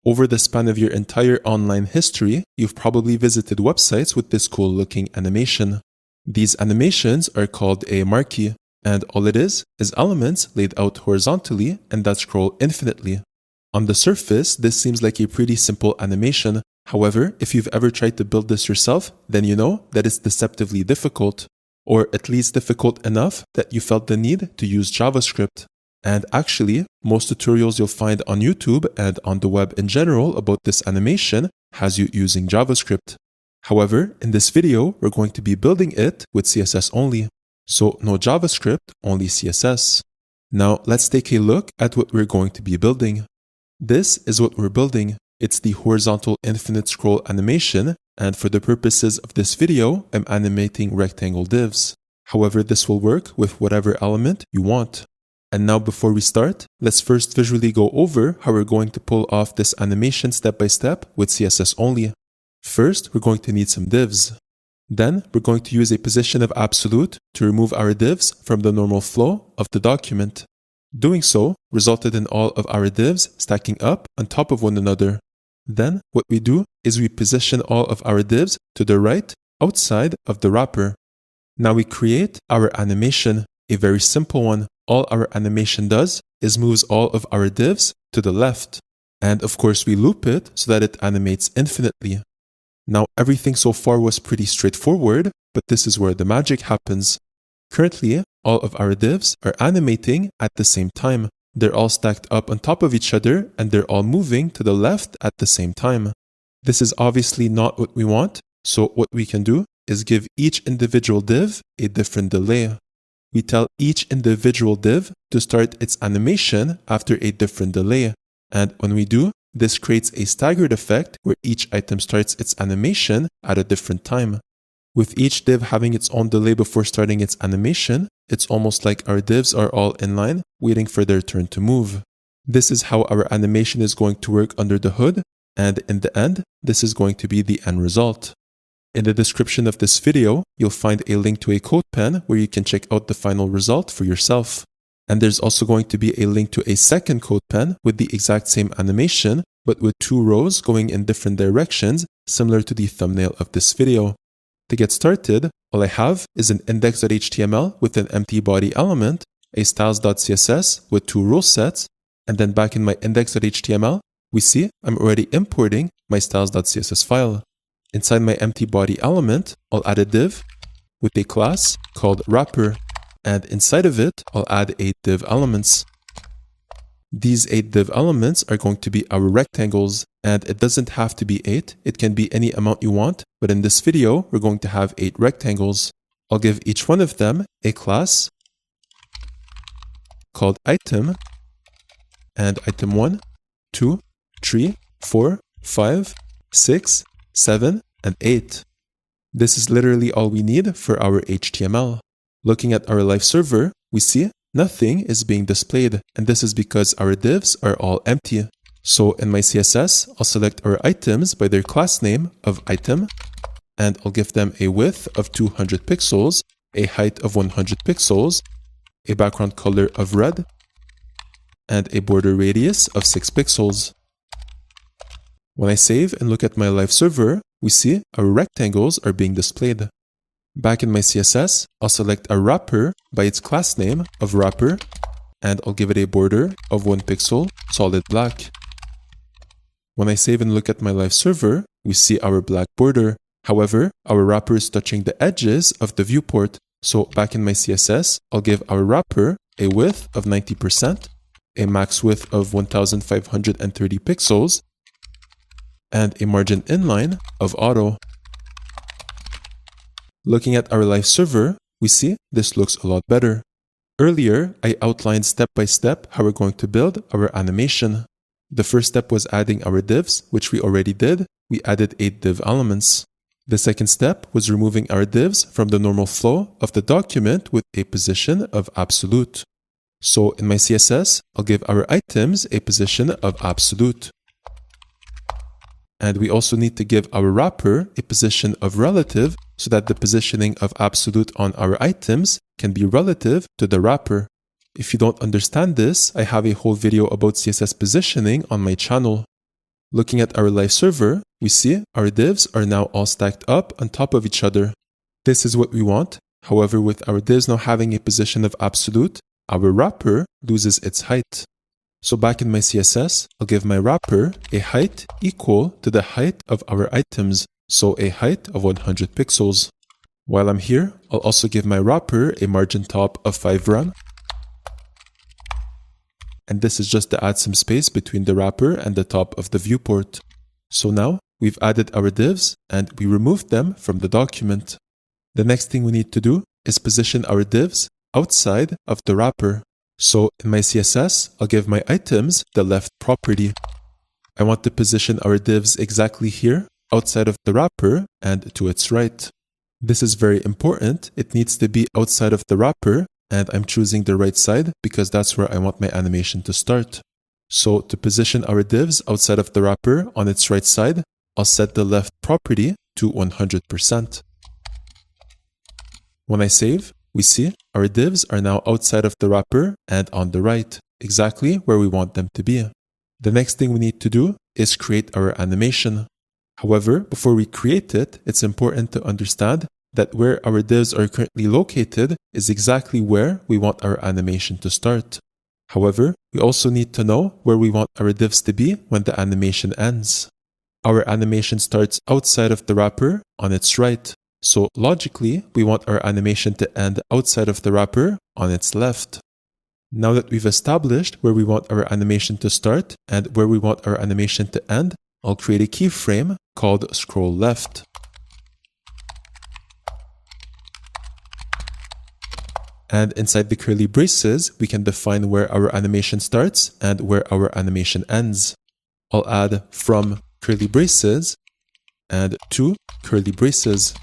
Over the span of your entire online history, you've probably visited websites with this cool looking animation. These animations are called a marquee, and all it is elements laid out horizontally and that scroll infinitely. On the surface, this seems like a pretty simple animation. However, if you've ever tried to build this yourself, then you know that it's deceptively difficult, or at least difficult enough that you felt the need to use JavaScript. And actually, most tutorials you'll find on YouTube and on the web in general about this animation has you using JavaScript. However, in this video, we're going to be building it with CSS only. So no JavaScript, only CSS. Now let's take a look at what we're going to be building. This is what we're building. It's the horizontal infinite scroll animation, and for the purposes of this video, I'm animating rectangle divs. However, this will work with whatever element you want. And now before we start, let's first visually go over how we're going to pull off this animation step by step with CSS only. First, we're going to need some divs. Then, we're going to use a position of absolute to remove our divs from the normal flow of the document. Doing so resulted in all of our divs stacking up on top of one another. Then, what we do is we position all of our divs to the right outside of the wrapper. Now we create our animation, a very simple one. All our animation does is moves all of our divs to the left. And of course we loop it so that it animates infinitely. Now everything so far was pretty straightforward, but this is where the magic happens. Currently, all of our divs are animating at the same time. They're all stacked up on top of each other and they're all moving to the left at the same time. This is obviously not what we want, so what we can do is give each individual div a different delay. We tell each individual div to start its animation after a different delay. And when we do, this creates a staggered effect where each item starts its animation at a different time. With each div having its own delay before starting its animation, it's almost like our divs are all in line, waiting for their turn to move. This is how our animation is going to work under the hood, and in the end, this is going to be the end result. In the description of this video, you'll find a link to a CodePen where you can check out the final result for yourself. And there's also going to be a link to a second CodePen with the exact same animation, but with two rows going in different directions, similar to the thumbnail of this video. To get started, all I have is an index.html with an empty body element, a styles.css with two rule sets, and then back in my index.html, we see I'm already importing my styles.css file. Inside my empty body element, I'll add a div with a class called wrapper, and inside of it, I'll add 8 div elements. These 8 div elements are going to be our rectangles, and it doesn't have to be 8, it can be any amount you want, but in this video, we're going to have 8 rectangles. I'll give each one of them a class called item, and item 1, 2, 3, 4, 5, 6, 7, and 8. This is literally all we need for our HTML. Looking at our live server, we see nothing is being displayed, and this is because our divs are all empty. So in my CSS, I'll select our items by their class name of item, and I'll give them a width of 200 pixels, a height of 100 pixels, a background color of red, and a border radius of 6 pixels. When I save and look at my live server, we see our rectangles are being displayed. Back in my CSS, I'll select a wrapper by its class name of wrapper, and I'll give it a border of 1 pixel, solid black. When I save and look at my live server, we see our black border. However, our wrapper is touching the edges of the viewport. So back in my CSS, I'll give our wrapper a width of 90%, a max width of 1530 pixels, and a margin inline of auto. Looking at our live server, we see this looks a lot better. Earlier, I outlined step by step how we're going to build our animation. The first step was adding our divs, which we already did. We added 8 div elements. The second step was removing our divs from the normal flow of the document with a position of absolute. So in my CSS, I'll give our items a position of absolute. And we also need to give our wrapper a position of relative so that the positioning of absolute on our items can be relative to the wrapper. If you don't understand this, I have a whole video about CSS positioning on my channel. Looking at our live server, we see our divs are now all stacked up on top of each other. This is what we want. However, with our divs now having a position of absolute, our wrapper loses its height. So back in my CSS, I'll give my wrapper a height equal to the height of our items, so a height of 100 pixels. While I'm here, I'll also give my wrapper a margin top of 5 rem. And this is just to add some space between the wrapper and the top of the viewport. So now we've added our divs and we removed them from the document. The next thing we need to do is position our divs outside of the wrapper. So in my CSS, I'll give my items the left property. I want to position our divs exactly here, outside of the wrapper and to its right. This is very important. It needs to be outside of the wrapper, and I'm choosing the right side because that's where I want my animation to start. So to position our divs outside of the wrapper on its right side, I'll set the left property to 100%. When I save, we see our divs are now outside of the wrapper and on the right, exactly where we want them to be. The next thing we need to do is create our animation. However, before we create it, it's important to understand that where our divs are currently located is exactly where we want our animation to start. However, we also need to know where we want our divs to be when the animation ends. Our animation starts outside of the wrapper on its right. So logically, we want our animation to end outside of the wrapper on its left. Now that we've established where we want our animation to start and where we want our animation to end, I'll create a keyframe called scroll left. And inside the curly braces, we can define where our animation starts and where our animation ends. I'll add from curly braces and to curly braces.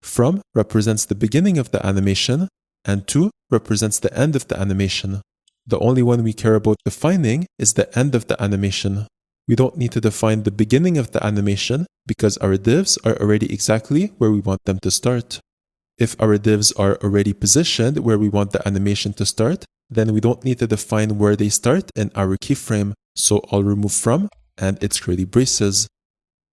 From represents the beginning of the animation and to represents the end of the animation. The only one we care about defining is the end of the animation. We don't need to define the beginning of the animation because our divs are already exactly where we want them to start. If our divs are already positioned where we want the animation to start, then we don't need to define where they start in our keyframe, so I'll remove from and its curly braces.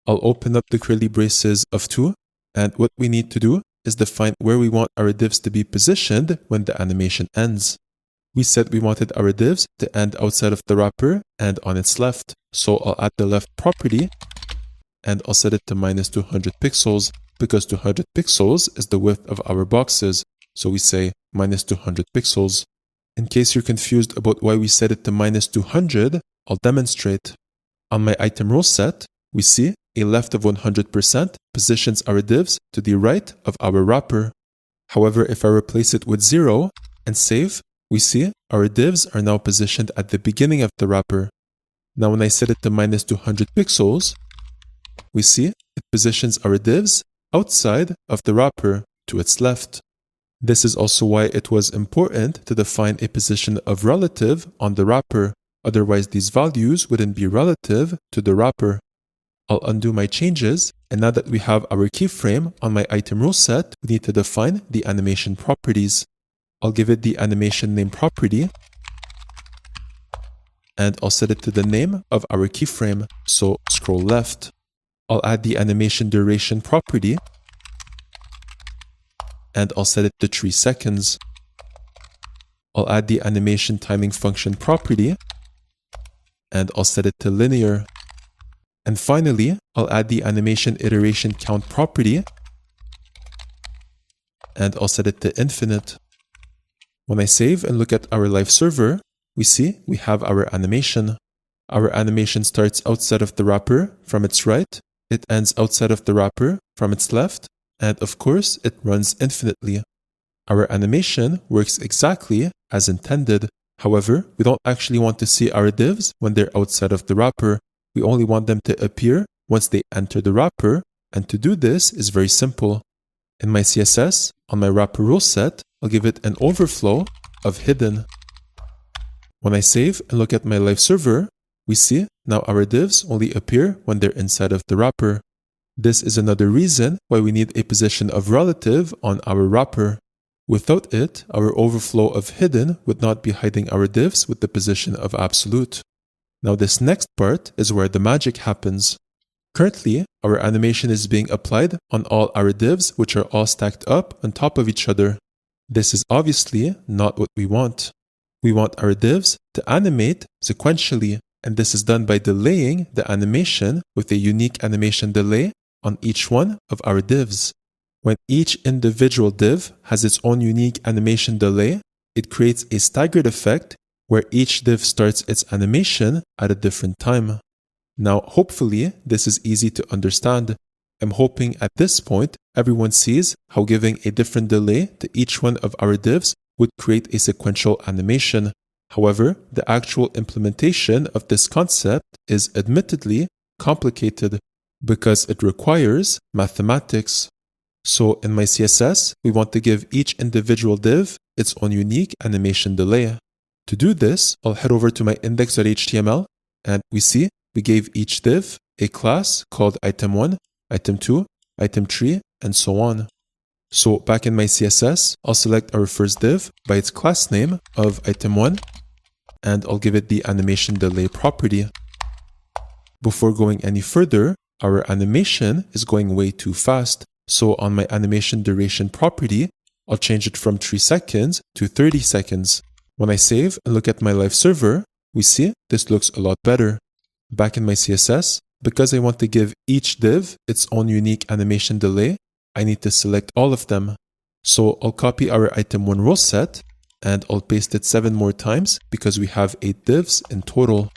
I'll open up the curly braces of to, and what we need to do is define where we want our divs to be positioned when the animation ends. We said we wanted our divs to end outside of the wrapper and on its left, so I'll add the left property and I'll set it to -200 pixels because 200 pixels is the width of our boxes, so we say -200 pixels. In case you're confused about why we set it to -200, I'll demonstrate. On my item role set, we see a left of 100% positions our divs to the right of our wrapper. However, if I replace it with 0 and save, we see our divs are now positioned at the beginning of the wrapper. Now when I set it to -200 pixels, we see it positions our divs outside of the wrapper to its left. This is also why it was important to define a position of relative on the wrapper, otherwise these values wouldn't be relative to the wrapper. I'll undo my changes, and now that we have our keyframe on my item rule set, we need to define the animation properties. I'll give it the animation name property, and I'll set it to the name of our keyframe, so scroll left. I'll add the animation duration property, and I'll set it to 3 seconds. I'll add the animation timing function property, and I'll set it to linear. And finally, I'll add the animation iteration count property, and I'll set it to infinite. When I save and look at our live server, we see we have our animation. Our animation starts outside of the wrapper from its right, it ends outside of the wrapper from its left, and of course, it runs infinitely. Our animation works exactly as intended. However, we don't actually want to see our divs when they're outside of the wrapper. We only want them to appear once they enter the wrapper, and to do this is very simple. In my CSS, on my wrapper rule set, I'll give it an overflow of hidden. When I save and look at my live server, we see now our divs only appear when they're inside of the wrapper. This is another reason why we need a position of relative on our wrapper. Without it, our overflow of hidden would not be hiding our divs with the position of absolute. Now this next part is where the magic happens. Currently, our animation is being applied on all our divs, which are all stacked up on top of each other. This is obviously not what we want. We want our divs to animate sequentially, and this is done by delaying the animation with a unique animation delay on each one of our divs. When each individual div has its own unique animation delay, it creates a staggered effect where each div starts its animation at a different time. Now, hopefully, this is easy to understand. I'm hoping at this point, everyone sees how giving a different delay to each one of our divs would create a sequential animation. However, the actual implementation of this concept is admittedly complicated because it requires mathematics. So in my CSS, we want to give each individual div its own unique animation delay. To do this, I'll head over to my index.html, and we see we gave each div a class called item1, item2, item3, and so on. So back in my CSS, I'll select our first div by its class name of item1, and I'll give it the animation delay property. Before going any further, our animation is going way too fast. So on my animation duration property, I'll change it from 3 seconds to 30 seconds. When I save and look at my live server, we see this looks a lot better. Back in my CSS, because I want to give each div its own unique animation delay, I need to select all of them. So I'll copy our item1 row set and I'll paste it 7 more times because we have 8 divs in total.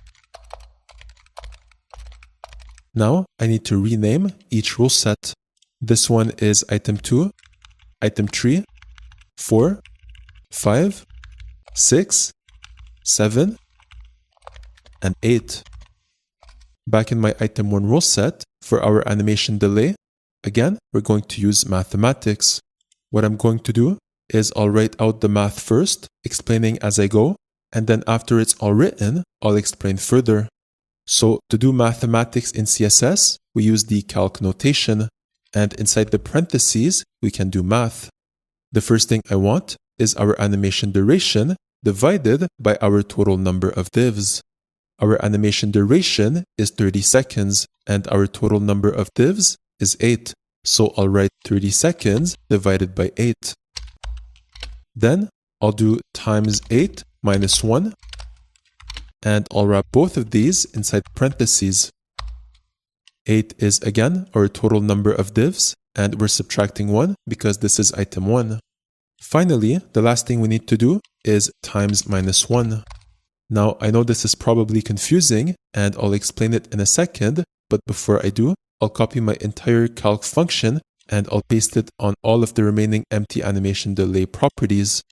Now I need to rename each row set. This one is item2, item3, 4, 5, 6, 7, and 8. Back in my item1 row set, for our animation delay, again, we're going to use mathematics. What I'm going to do is I'll write out the math first, explaining as I go, and then after it's all written, I'll explain further. So to do mathematics in CSS, we use the calc notation, and inside the parentheses, we can do math. The first thing I want is our animation duration divided by our total number of divs. Our animation duration is 30 seconds and our total number of divs is 8. So I'll write 30 seconds divided by 8. Then I'll do times 8 minus 1 and I'll wrap both of these inside parentheses. 8 is again our total number of divs and we're subtracting 1 because this is item 1. Finally, the last thing we need to do is times minus 1. Now, I know this is probably confusing, and I'll explain it in a second, but before I do, I'll copy my entire calc function, and I'll paste it on all of the remaining empty animation delay properties.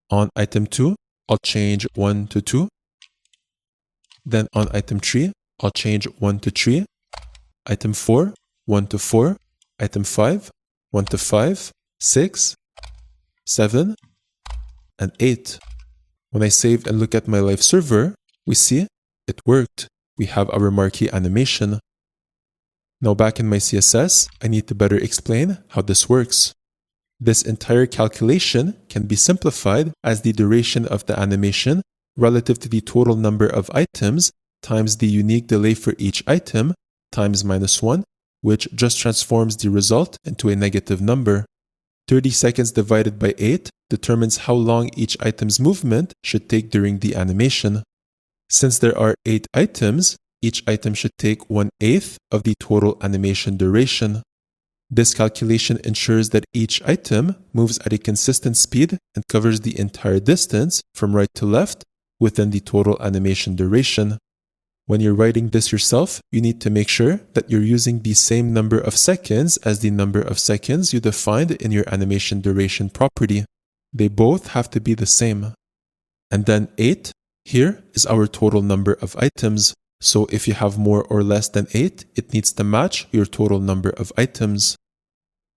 On item 2, I'll change 1 to 2. Then on item 3, I'll change 1 to 3. Item 4, 1 to 4. Item 5, 1 to 5. 6, 7, and 8. When I save and look at my live server, we see it worked. We have our marquee animation. Now back in my CSS, I need to better explain how this works. This entire calculation can be simplified as the duration of the animation relative to the total number of items times the unique delay for each item times minus 1, which just transforms the result into a negative number. 30 seconds divided by 8 determines how long each item's movement should take during the animation. Since there are 8 items, each item should take 1/8 of the total animation duration. This calculation ensures that each item moves at a consistent speed and covers the entire distance from right to left within the total animation duration. When you're writing this yourself, you need to make sure that you're using the same number of seconds as the number of seconds you defined in your animation duration property. They both have to be the same. And then 8 here is our total number of items. So if you have more or less than 8, it needs to match your total number of items.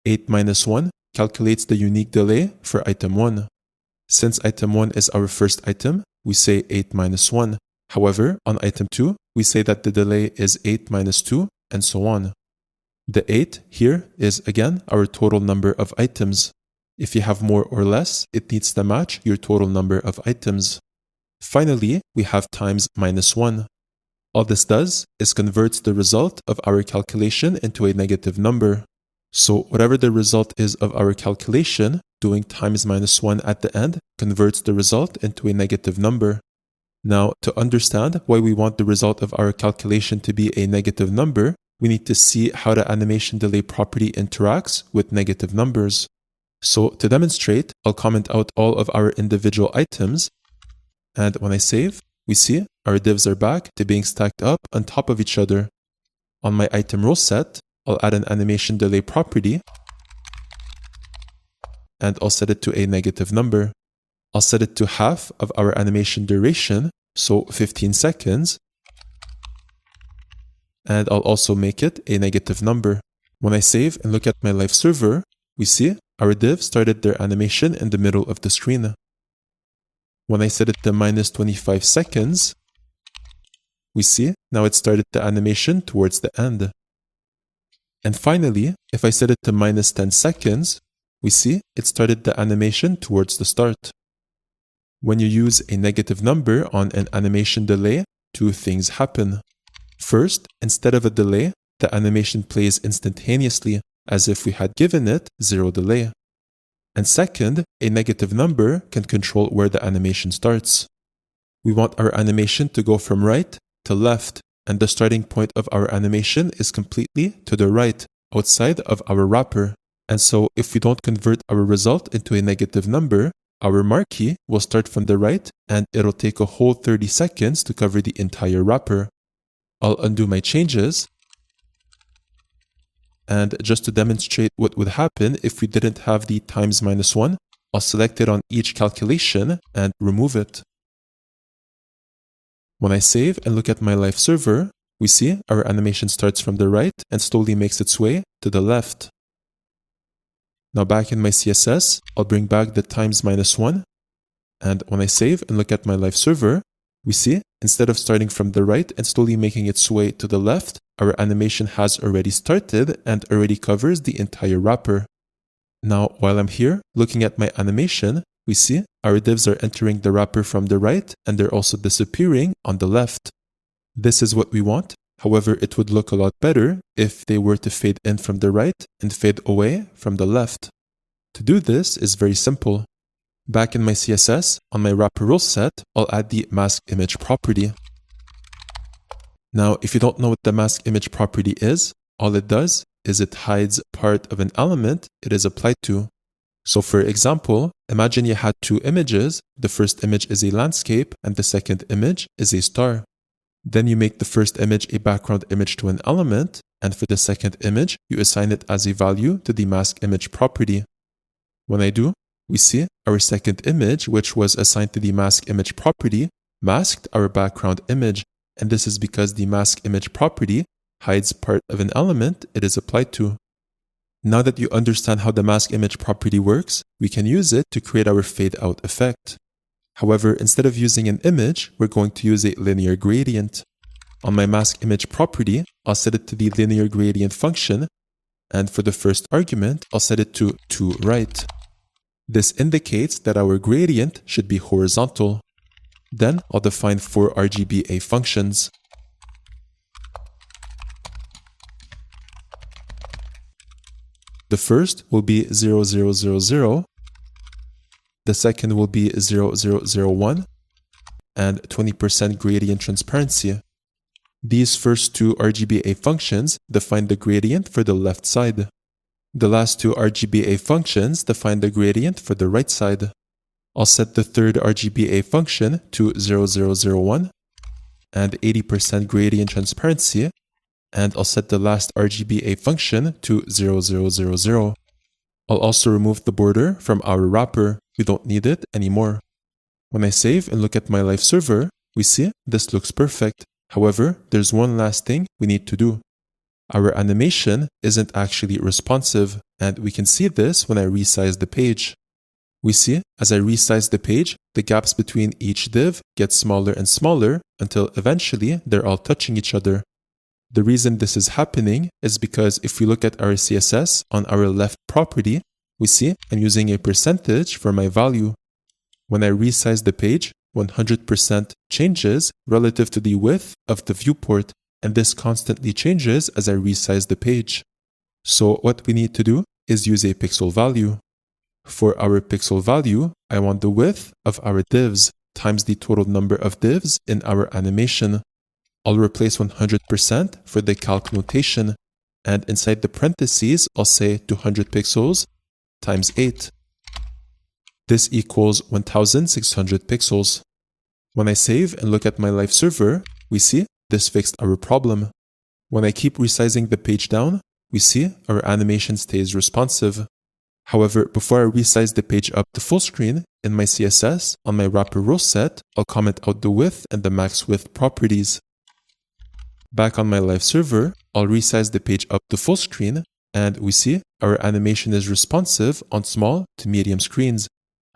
8 minus 1 calculates the unique delay for item 1. Since item 1 is our first item, we say 8 minus 1. However, on item 2, we say that the delay is 8 minus 2, and so on. The 8 here is again our total number of items. If you have more or less, it needs to match your total number of items. Finally, we have times -1. All this does is converts the result of our calculation into a negative number. So whatever the result is of our calculation, doing times -1 at the end converts the result into a negative number. Now, to understand why we want the result of our calculation to be a negative number, we need to see how the animation delay property interacts with negative numbers. So to demonstrate, I'll comment out all of our individual items, and when I save, we see our divs are back to being stacked up on top of each other. On my item row set, I'll add an animation delay property, and I'll set it to a negative number. I'll set it to half of our animation duration, so 15 seconds, and I'll also make it a negative number. When I save and look at my live server, we see our div started their animation in the middle of the screen. When I set it to -25 seconds, we see now it started the animation towards the end. And finally, if I set it to -10 seconds, we see it started the animation towards the start. When you use a negative number on an animation delay, two things happen. First, instead of a delay, the animation plays instantaneously, as if we had given it 0 delay. And second, a negative number can control where the animation starts. We want our animation to go from right to left, and the starting point of our animation is completely to the right, outside of our wrapper. And so if we don't convert our result into a negative number, our marquee will start from the right and it'll take a whole 30 seconds to cover the entire wrapper. I'll undo my changes. And just to demonstrate what would happen if we didn't have the times -1, I'll select it on each calculation and remove it. When I save and look at my live server, we see our animation starts from the right and slowly makes its way to the left. Now back in my CSS, I'll bring back the times -1. And when I save and look at my live server, we see instead of starting from the right and slowly making its way to the left, our animation has already started and already covers the entire wrapper. Now, while I'm here looking at my animation, we see our divs are entering the wrapper from the right and they're also disappearing on the left. This is what we want. However, it would look a lot better if they were to fade in from the right and fade away from the left. To do this is very simple. Back in my CSS, on my wrapper rule set, I'll add the mask image property. Now, if you don't know what the mask image property is, all it does is it hides part of an element it is applied to. So for example, imagine you had two images. The first image is a landscape and the second image is a star. Then you make the first image a background image to an element, and for the second image, you assign it as a value to the mask image property. When I do, we see our second image, which was assigned to the mask image property, masked our background image, and this is because the mask image property hides part of an element it is applied to. Now that you understand how the mask image property works, we can use it to create our fade out effect. However, instead of using an image, we're going to use a linear gradient. On my mask image property, I'll set it to the linear gradient function, and for the first argument, I'll set it to right. This indicates that our gradient should be horizontal. Then I'll define 4 RGBA functions. The first will be 0000, the second will be 0001, and 20% gradient transparency. These first two RGBA functions define the gradient for the left side. The last two RGBA functions define the gradient for the right side. I'll set the third RGBA function to 0001 and 80% gradient transparency, and I'll set the last RGBA function to 0000. I'll also remove the border from our wrapper. We don't need it anymore. When I save and look at my live server, we see this looks perfect. However, there's one last thing we need to do. Our animation isn't actually responsive, and we can see this when I resize the page. We see, as I resize the page, the gaps between each div get smaller and smaller until eventually they're all touching each other. The reason this is happening is because if we look at our CSS on our left property, we see I'm using a percentage for my value. When I resize the page, 100% changes relative to the width of the viewport, and this constantly changes as I resize the page. So what we need to do is use a pixel value. For our pixel value, I want the width of our divs times the total number of divs in our animation. I'll replace 100% for the calc notation, and inside the parentheses, I'll say 200 pixels times 8. This equals 1600 pixels. When I save and look at my live server, we see this fixed our problem. When I keep resizing the page down, we see our animation stays responsive. However, before I resize the page up to full screen, in my CSS, on my wrapper rule set, I'll comment out the width and the max width properties. Back on my live server, I'll resize the page up to full screen, and we see our animation is responsive on small to medium screens.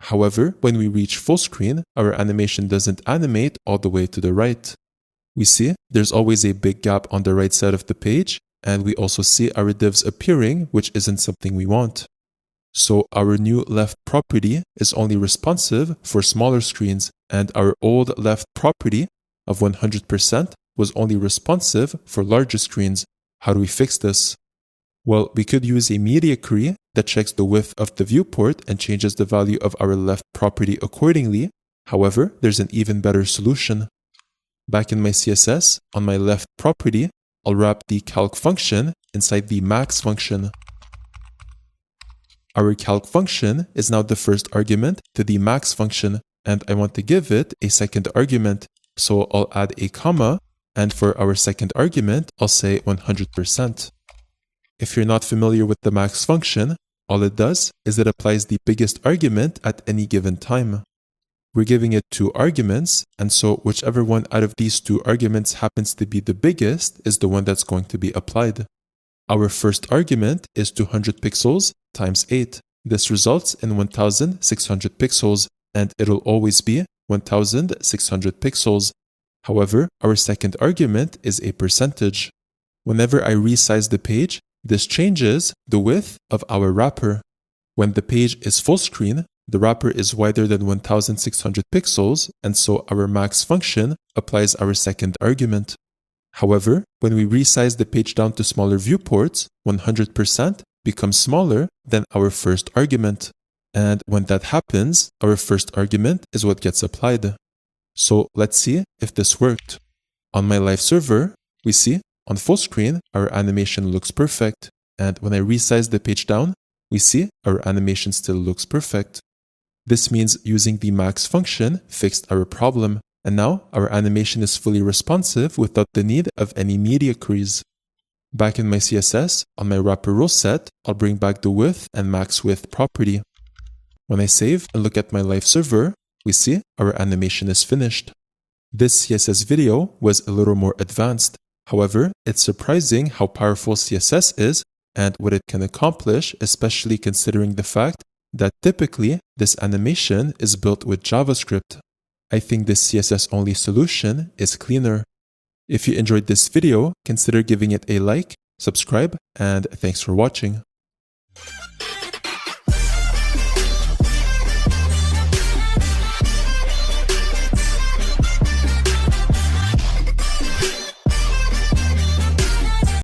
However, when we reach full screen, our animation doesn't animate all the way to the right. We see there's always a big gap on the right side of the page, and we also see our divs appearing, which isn't something we want. So our new left property is only responsive for smaller screens, and our old left property of 100% was only responsive for larger screens. How do we fix this? Well, we could use a media query that checks the width of the viewport and changes the value of our left property accordingly. However, there's an even better solution. Back in my CSS, on my left property, I'll wrap the calc function inside the max function. Our calc function is now the first argument to the max function, and I want to give it a second argument. So I'll add a comma, and for our second argument, I'll say 100%. If you're not familiar with the max function, all it does is it applies the biggest argument at any given time. We're giving it 2 arguments, and so whichever one out of these 2 arguments happens to be the biggest is the one that's going to be applied. Our first argument is 200 pixels times 8. This results in 1600 pixels, and it'll always be 1600 pixels. However, our second argument is a percentage. Whenever I resize the page, this changes the width of our wrapper. When the page is full screen, the wrapper is wider than 1600 pixels, and so our max function applies our second argument. However, when we resize the page down to smaller viewports, 100% becomes smaller than our first argument. And when that happens, our first argument is what gets applied. So let's see if this worked. On my live server, we see on full screen, our animation looks perfect. And when I resize the page down, we see our animation still looks perfect. This means using the max function fixed our problem. And now our animation is fully responsive without the need of any media queries. Back in my CSS, on my wrapper rule set, I'll bring back the width and max width property. When I save and look at my live server, we see our animation is finished. This CSS video was a little more advanced. However, it's surprising how powerful CSS is and what it can accomplish, especially considering the fact that typically this animation is built with JavaScript. I think this CSS-only solution is cleaner. If you enjoyed this video, consider giving it a like, subscribe, and thanks for watching.